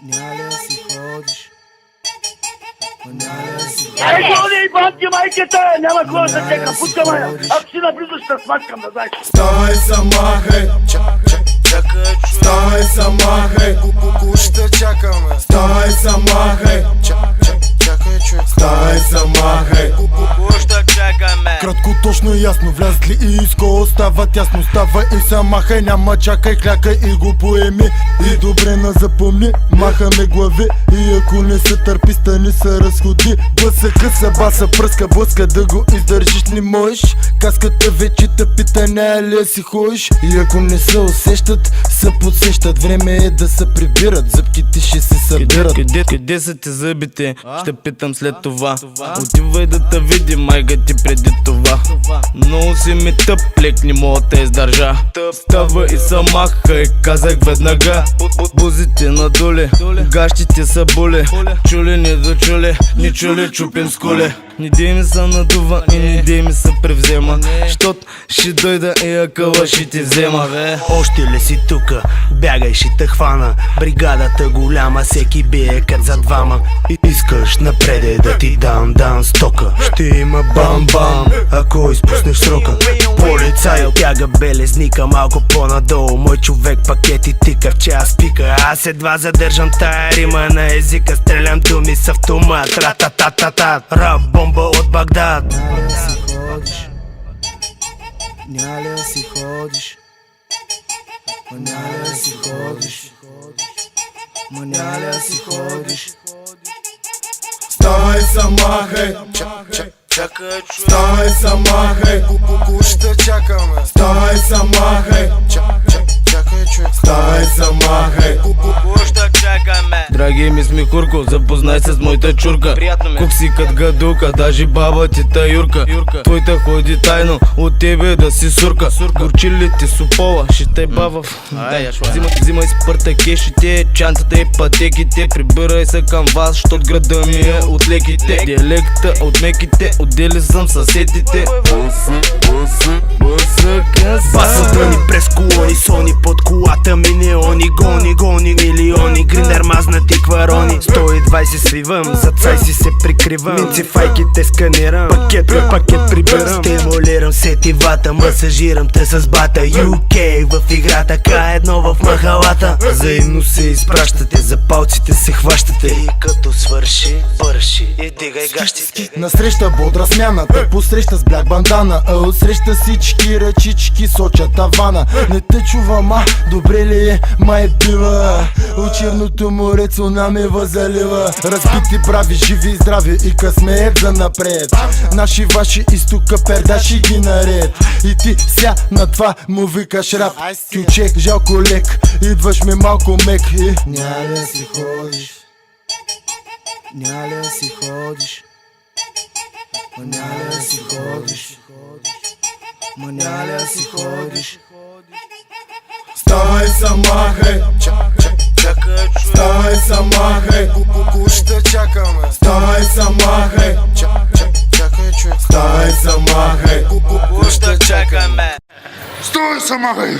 Няма да си ходиш. Няма да си ходиш. Ай, гони, бабки, майката! Няма кой да чека, пуска мая! Ако си наблизо ще смачкам, да знаеш. Вставай, самахай, вставай, самахай, Ще чакаме. вставай, самахай, Чакай, човек. вставай, самахай. Ще чакаме. Кратко, точно и ясно, влязли и изко става тясно. Става и се махай, няма чакай, клякай и го поеми. И добре на запомни, махаме глави. И ако не се търпи, стани се разходи. Бъса, къса, баса, пръска, блъска, да го издържиш не можеш. Каската вече те пита, не ли си ходиш. И ако не се усещат, се подсещат. Време е да се прибират, зъбките ще се събират. Къде са ти зъбите? Ще питам след това. Отивай да те види майка ти преди това. Много си ми тъп, лек не мога те издържа. Става и се махай, казах веднага. Бузите надоле, гащите са боли. Чули не дочули, не чули чупим с коле. Не дей ми се надува и не дей ми се превзема. Щот ще дойда и акъла ще ти взема. Още ли си тука? Бягай, ще те хвана. Бригадата голяма, всеки бие кът за двама. Искаш напреде да ти дам стока. Ще има бам-бам, ако изпуснеш срока. Полицай тяга белезника малко по-надолу. Мой човек пакети тика в час пика. Аз едва задържам тая рима на езика. Стрелям думи с автомат. Ра-та-та-та-та. Рап бомба от Багдад. Няма ли да си ходиш? Няма ли да си ходиш? Няма ли да си ходиш? Вставай, самахай, Чакай, човек. вставай, самахай, Ще чакаме. вставай, самахай, Чакай, човек. вставай, самахай. Ще чакаме. Драги ми смехурко, запознай се с моята чурка. Кук си кът гадука, даже баба ти та Юрка. Твоята ходи тайно, от тебе да си сурка. Горчи ли ти супола, ще те бава. Взимай спърта кешите, чантата и пътеките. Прибирай се към вас, щот града ми е от леките. Диалекта от меките, отдели съм съседите. Басата ни през колони, сони под колата ми неони. Гони милиони, гринер мазнати кварони. 120 свивам, зад сай си се прикривам. Минци файките сканирам, пакет прибирам. Стимулирам сетивата, масажирам те с бата. UK в играта, К1 в махалата. Взаимно се изпращате, за палците се хващате. И като свърши, върши и дигай гащите. Насреща бодра смяната, посреща с бляк бандана. А отсреща всички ръчички сочат тавана. Не те чувам, добре ли е, май бива. От черното море цунами възалива. Разбити прави, живи и здрави и късмеят за напред. Наши ваши изтока пердаши ги наред. И ти ся на това му викаш рап. Кючек, жалко лек, идваш ми малко мек. Няма ли да си ходиш? Няма ли да си ходиш? Няма ли да си ходиш? Няма ли да си ходиш? Вставай, самахай, Чакай, човек. вставай, самахай, Ще чакаме. вставай, самахай, Чакай, човек. вставай, самахай. Ще чакаме. Стой, самахай!